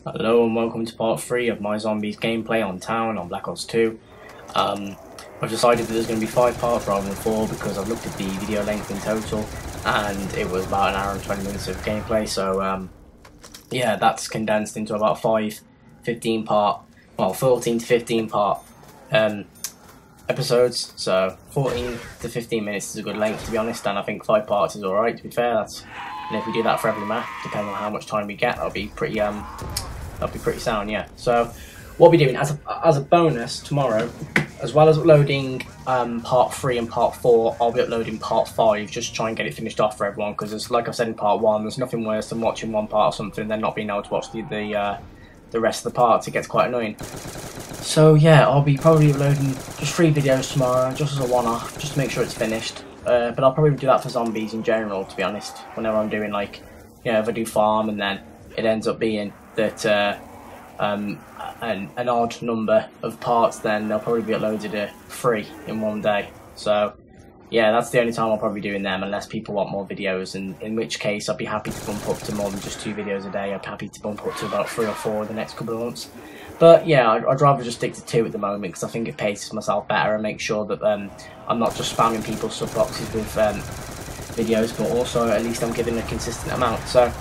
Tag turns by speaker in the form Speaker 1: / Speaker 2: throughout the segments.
Speaker 1: Hello and welcome to part 3 of my zombies gameplay on Town on Black Ops 2. I've decided that there's going to be 5 parts rather than 4 because I've looked at the video length in total and it was about an hour and 20 minutes of gameplay, so yeah, that's condensed into about 14 to 15 part episodes, so 14 to 15 minutes is a good length to be honest, and I think 5 parts is alright to be fair. And if we do that for every map, depending on how much time we get, that'll be pretty sound, yeah. So what we'll be doing as a bonus tomorrow, as well as uploading part 3 and part 4, I'll be uploading part 5 just to try and get it finished off for everyone, because like I said in part 1, there's nothing worse than watching one part or something and then not being able to watch the rest of the parts. It gets quite annoying. So yeah, I'll be probably uploading just 3 videos tomorrow, just as a one-off, just to make sure it's finished. But I'll probably do that for zombies in general, to be honest. Whenever I'm doing, like, you know, if I do farm and then it ends up being that an odd number of parts, then they'll probably be uploaded 3 in one day. So yeah, that's the only time I'll probably be doing them, unless people want more videos, and in which case I'd be happy to bump up to more than just 2 videos a day. I'd be happy to bump up to about 3 or 4 in the next couple of months. But yeah, I'd rather just stick to 2 at the moment, because I think it paces myself better and make sure that I'm not just spamming people's sub boxes with videos, but also at least I'm giving a consistent amount. So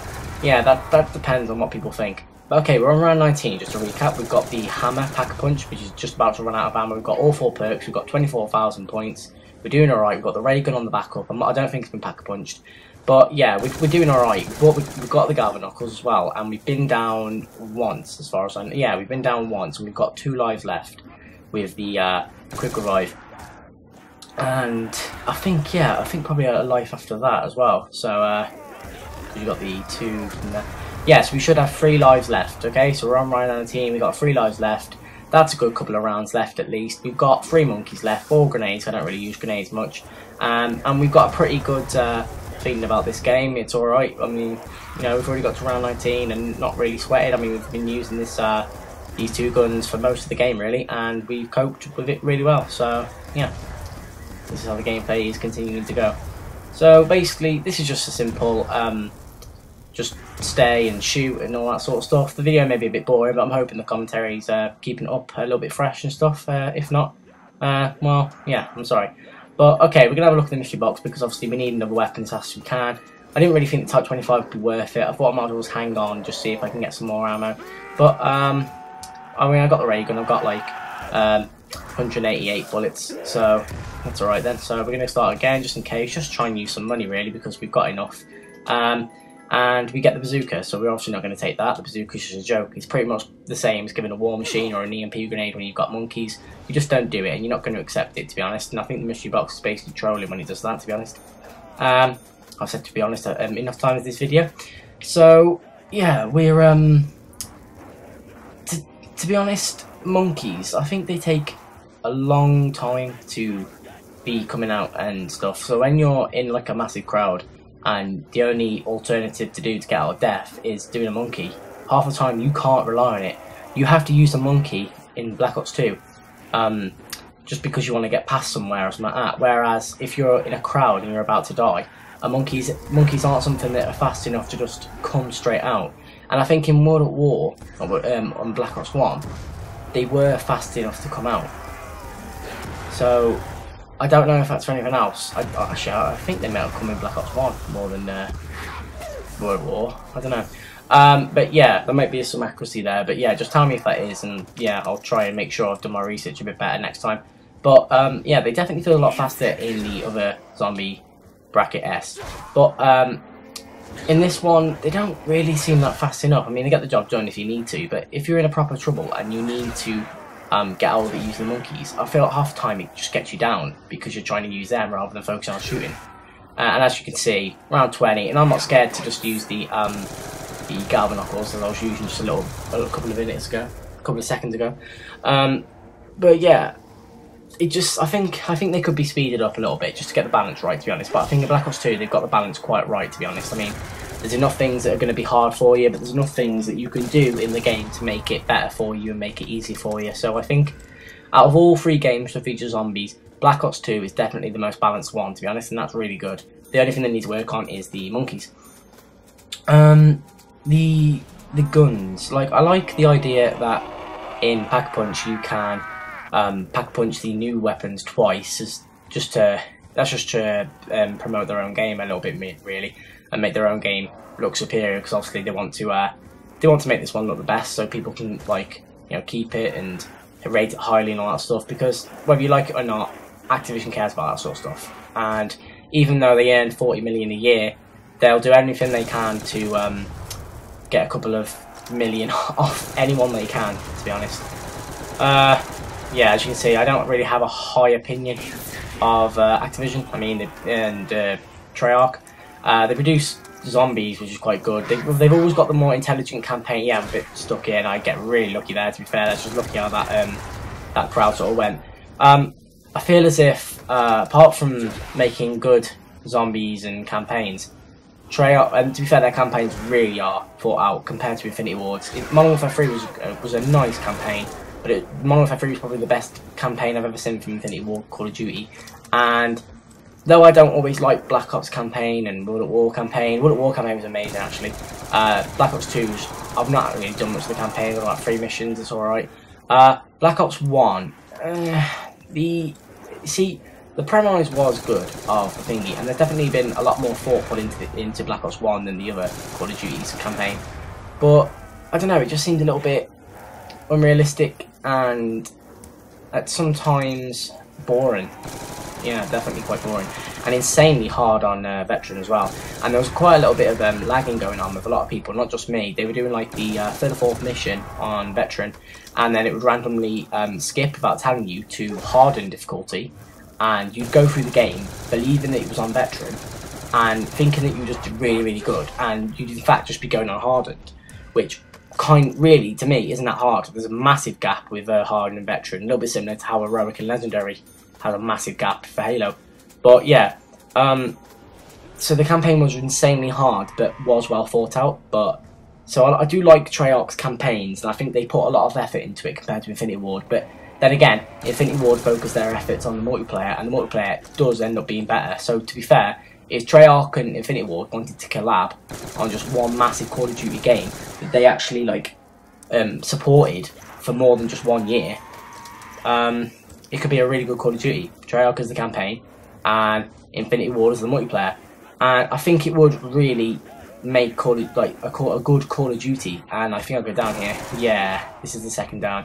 Speaker 1: yeah, that depends on what people think. But okay, we're on round 19, just to recap. We've got the Hammer Pack-a-Punch, which is just about to run out of ammo. We've got all 4 perks, we've got 24,000 points. We're doing alright. We've got the ray gun on the backup. I don't think it's been pack-a-punched. But yeah, we're doing alright. But we've got the Galvanockles as well, and we've been down once, as far as I know. Yeah, we've been down once, and we've got 2 lives left with the quick revive. And I think probably a life after that as well. So you've got the 2 from there. Yes, we should have 3 lives left. Okay, so we're on round 19. We've got 3 lives left. That's a good couple of rounds left at least. We've got 3 monkeys left, 4 grenades. I don't really use grenades much, and we've got a pretty good feeling about this game. It's all right. I mean, you know, we've already got to round 19 and not really sweated. I mean, we've been using these 2 guns for most of the game really, and we've coped with it really well. So yeah, this is how the gameplay is continuing to go. So basically, this is just a simple just stay and shoot and all that sort of stuff. The video may be a bit boring, but I'm hoping the commentary's keeping it up a little bit fresh and stuff. If not, well, yeah, I'm sorry. But okay, we're going to have a look at the mystery box, because obviously we need another weapon as fast as we can. I didn't really think the Type 25 would be worth it. I thought I might as well just hang on and just see if I can get some more ammo. But, I mean, I got the ray gun. I've got, like, 188 bullets, so that's alright then. So we're going to start again, just in case, just try and use some money, really, because we've got enough. And we get the bazooka, so we're obviously not going to take that. The bazooka is just a joke. It's pretty much the same as giving a war machine or an EMP grenade when you've got monkeys. You just don't do it, and you're not going to accept it, to be honest. And I think the mystery box is basically trolling when it does that, to be honest. I've said to be honest enough times in this video. So yeah, we're to be honest, monkeys, I think they take a long time to be coming out and stuff. So when you're in like a massive crowd, and the only alternative to do to get out of death is doing a monkey, half the time you can't rely on it. You have to use a monkey in Black Ops 2, just because you want to get past somewhere or something like that. Whereas if you're in a crowd and you're about to die, monkeys aren't something that are fast enough to just come straight out. And I think in World at War, on Black Ops 1, they were fast enough to come out. So I don't know if that's for anything else. Actually, I think they might have come in Black Ops 1 more than World at War. I don't know. But yeah, there might be some accuracy there. But yeah, just tell me if that is, and yeah, I'll try and make sure I've done my research a bit better next time. But yeah, they definitely feel a lot faster in the other zombie bracket S. But in this one, they don't really seem that fast enough. I mean, they get the job done if you need to, but if you're in a proper trouble and you need to get out of it using the monkeys, I feel like half the time it just gets you down because you're trying to use them rather than focusing on shooting. And as you can see, round 20, and I'm not scared to just use the Galvanockles as I was using just a couple of minutes ago, a couple of seconds ago. But yeah, I think they could be speeded up a little bit just to get the balance right, to be honest. But I think in Black Ops 2 they've got the balance quite right, to be honest. I mean, there's enough things that are going to be hard for you, but there's enough things that you can do in the game to make it better for you and make it easy for you. So I think out of all 3 games to feature zombies, Black Ops 2 is definitely the most balanced one, to be honest, and that's really good. The only thing they need to work on is the monkeys. The the guns. Like, I like the idea that in Pack-a-Punch you can Pack-a-Punch the new weapons twice, that's just to promote their own game a little bit, really, and make their own game look superior, because obviously they want to make this one look the best, so people can, like, you know, keep it and rate it highly and all that stuff, because whether you like it or not, Activision cares about that sort of stuff. And even though they earn 40 million a year, they'll do anything they can to get a couple of million off anyone they can, to be honest. Yeah, as you can see, I don't really have a high opinion of Activision. I mean, and Treyarch. They produce zombies, which is quite good. They've always got the more intelligent campaign. Yeah, I'm a bit stuck here, and I get really lucky there, to be fair. That's just lucky how that crowd sort of went. I feel as if, apart from making good zombies and campaigns, Treyarch, and to be fair, their campaigns really are thought out compared to Infinity Ward's. Modern Warfare 3 was a nice campaign, but Modern Warfare 3 was probably the best campaign I've ever seen from Infinity Ward Call of Duty. And though I don't always like Black Ops campaign and World at War campaign was amazing actually. Black Ops 2, I've not really done much of the campaign, I've got like 3 missions, it's alright. Black Ops 1, the premise was good of the thingy, and there's definitely been a lot more thought put into Black Ops 1 than the other Call of Duty's campaign. But, I don't know, it just seemed a little bit unrealistic and at sometimes boring. Yeah, definitely quite boring. And insanely hard on Veteran as well. And there was quite a little bit of lagging going on with a lot of people, not just me. They were doing like the 3rd or 4th mission on Veteran, and then it would randomly skip without telling you to harden difficulty. And you'd go through the game believing that it was on Veteran and thinking that you were just really, really good, and you'd in fact just be going on hardened, which really, to me, isn't that hard. There's a massive gap with hardened and Veteran, a little bit similar to how Heroic and Legendary has a massive gap for Halo. But yeah, so the campaign was insanely hard, but was well thought out. So I do like Treyarch's campaigns, and I think they put a lot of effort into it compared to Infinity Ward. But then again, Infinity Ward focused their efforts on the multiplayer, and the multiplayer does end up being better. So to be fair, if Treyarch and Infinity Ward wanted to collab on just one massive Call of Duty game that they actually like supported for more than just 1 year, it could be a really good Call of Duty. Treyarch is the campaign, and Infinity Ward is the multiplayer, and I think it would really make a good Call of Duty. And I think I'll go down here. Yeah, this is the second down.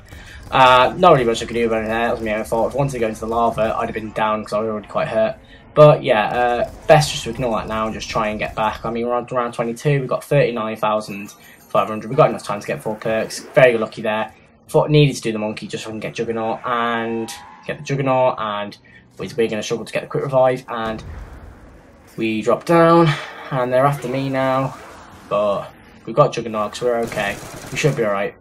Speaker 1: Not really much I could do about it. That was my own fault. If I wanted to go into the lava, I'd have been down because I was already quite hurt. But yeah, best just to ignore that now and just try and get back. I mean, we're on around 22. We've got 39,500. We've got enough time to get 4 perks. Very lucky there. Thought needed to do the monkey just so I can get Juggernaut and we're going to struggle to get the quick revive, and we drop down, and they're after me now, but we've got Juggernaut, so we're okay. We should be alright.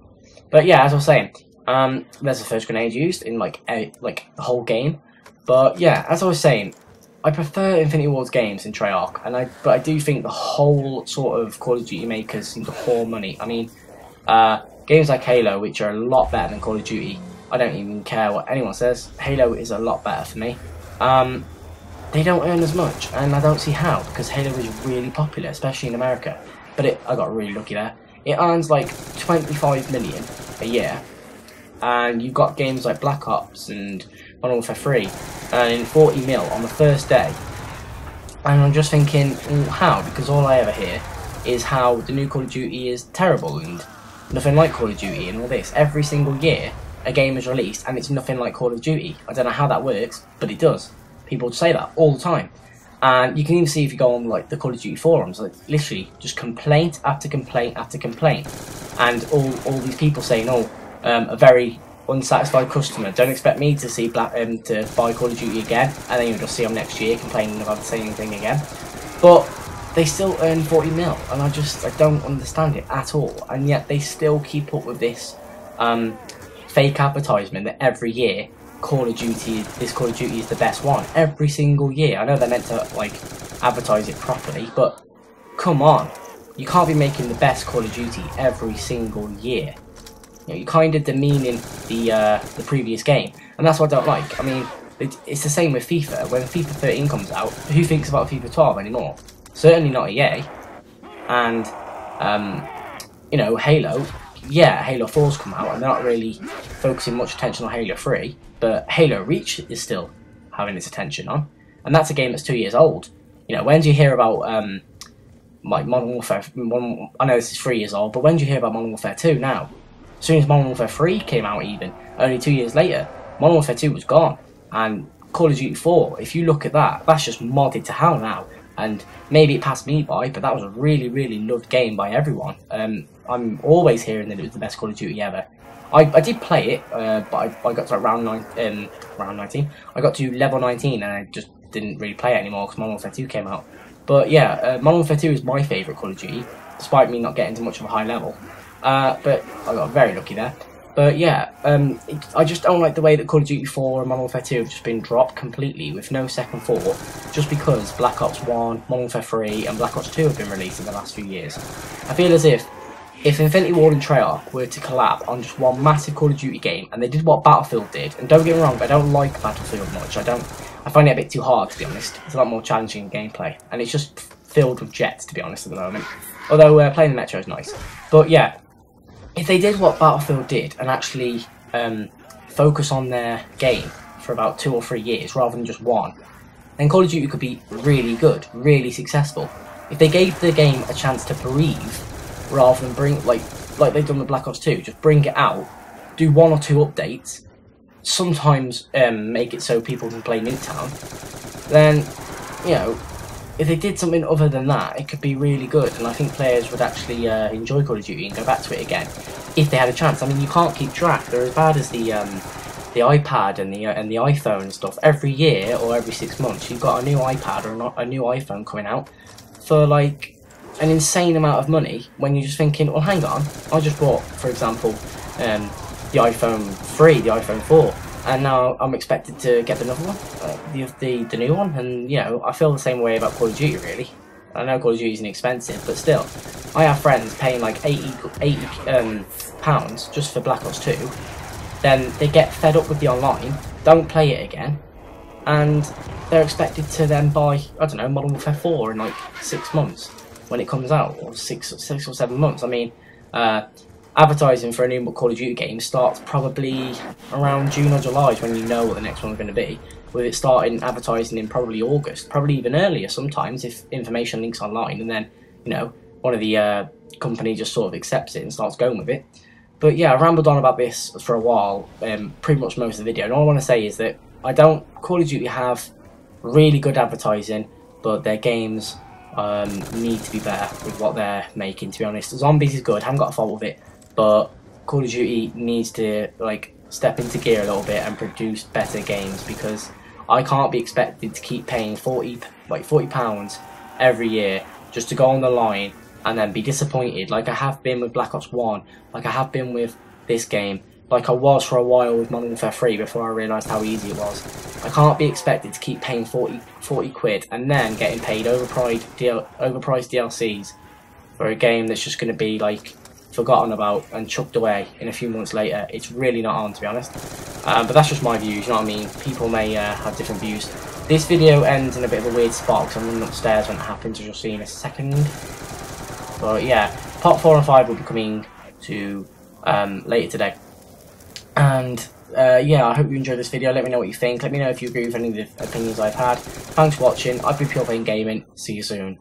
Speaker 1: But yeah, as I was saying, there's the first grenade used in like the whole game. But yeah, as I was saying, I prefer Infinity Ward's games in Treyarch, but I do think the whole sort of Call of Duty makers seem to hoard money. I mean, games like Halo, which are a lot better than Call of Duty, I don't even care what anyone says. Halo is a lot better for me. They don't earn as much, and I don't see how, because Halo is really popular, especially in America. But I got really lucky there. It earns like 25 million a year, and you've got games like Black Ops and Modern Warfare 3 earning 40 mil on the first day. And I'm just thinking, well, how? Because all I ever hear is how the new Call of Duty is terrible and nothing like Call of Duty and all this. Every single year a game is released and it's nothing like Call of Duty. I don't know how that works, but it does. People say that all the time. And you can even see if you go on like the Call of Duty forums, like literally just complaint after complaint after complaint. And all these people saying, oh, a very unsatisfied customer, don't expect me to see to buy Call of Duty again, and then you'll just see them next year complaining about the same thing again. But they still earn 40 mil, and I don't understand it at all. And yet they still keep up with this fake advertisement that every year this Call of Duty is the best one. Every single year. I know they're meant to like advertise it properly, but come on, you can't be making the best Call of Duty every single year. You know, you're kind of demeaning the previous game, and that's what I don't like. I mean, it's the same with FIFA. When FIFA 13 comes out, who thinks about FIFA 12 anymore? Certainly not EA. And you know, Halo, yeah, Halo 4's come out, and they're not really focusing much attention on Halo 3, but Halo Reach is still having its attention on, and that's a game that's 2 years old. You know, when do you hear about, like, Modern Warfare, I know this is 3 years old, but when do you hear about Modern Warfare 2 now? As soon as Modern Warfare 3 came out even, only 2 years later, Modern Warfare 2 was gone, and Call of Duty 4, if you look at that, that's just modded to hell now. And maybe it passed me by, but that was a really, really loved game by everyone. I'm always hearing that it was the best Call of Duty ever. I did play it, but I got to like round 19. I got to level 19 and I just didn't really play it anymore because Modern Warfare 2 came out. But yeah, Modern Warfare 2 is my favourite Call of Duty, despite me not getting to much of a high level. But I got very lucky there. But yeah, I just don't like the way that Call of Duty 4 and Modern Warfare 2 have just been dropped completely with no second thought, just because Black Ops 1, Modern Warfare 3 and Black Ops 2 have been released in the last few years. I feel as if Infinity Ward and Treyarch were to collab on just one massive Call of Duty game, and they did what Battlefield did, and don't get me wrong, I don't like Battlefield much, I find it a bit too hard, to be honest. It's a lot more challenging in gameplay, and it's just filled with jets, to be honest, at the moment. Although playing the Metro is nice. But yeah, if they did what Battlefield did and actually focus on their game for about 2 or 3 years rather than just one, then Call of Duty could be really good, really successful. If they gave the game a chance to breathe rather than bring, like they've done with Black Ops 2, just bring it out, do 1 or 2 updates, sometimes make it so people can play Nuketown, then, you know, if they did something other than that, it could be really good, and I think players would actually enjoy Call of Duty and go back to it again if they had a chance. I mean, you can't keep track. They're as bad as the iPad and the iPhone and stuff. Every year or every 6 months, you've got a new iPad or a new iPhone coming out for like an insane amount of money. When you're just thinking, well, hang on, I just bought, for example, the iPhone 3, the iPhone 4. And now I'm expected to get another one, the new one, and you know, I feel the same way about Call of Duty really. I know Call of Duty isn't expensive, but still, I have friends paying like £80 just for Black Ops 2, then they get fed up with the online, don't play it again, and they're expected to then buy, I don't know, Modern Warfare 4 in like 6 months when it comes out, or 6 or 7 months. I mean, advertising for a new Call of Duty game starts probably around June or July, is when you know what the next one's going to be, with it starting advertising in probably August, probably even earlier sometimes if information links online, and then, you know, one of the companies just sort of accepts it and starts going with it. But yeah, I rambled on about this for a while, pretty much most of the video, and all I want to say is that Call of Duty have really good advertising, but their games need to be better with what they're making, to be honest. Zombies is good, haven't got a fault with it, but Call of Duty needs to like step into gear a little bit and produce better games, because I can't be expected to keep paying £40 every year just to go on the line and then be disappointed, like I have been with Black Ops 1, like I have been with this game, like I was for a while with Modern Warfare 3 before I realised how easy it was. I can't be expected to keep paying 40 quid and then getting paid overpriced DLCs for a game that's just going to be like forgotten about and chucked away in a few months later. It's really not on, to be honest. But that's just my views, you know what I mean? People may have different views. This video ends in a bit of a weird spot because I'm running upstairs when it happens, as you'll see in a second. But yeah, part 4 and 5 will be coming to later today. And yeah, I hope you enjoyed this video. Let me know what you think. Let me know if you agree with any of the opinions I've had. Thanks for watching. I've been Pure Vein Gaming. See you soon.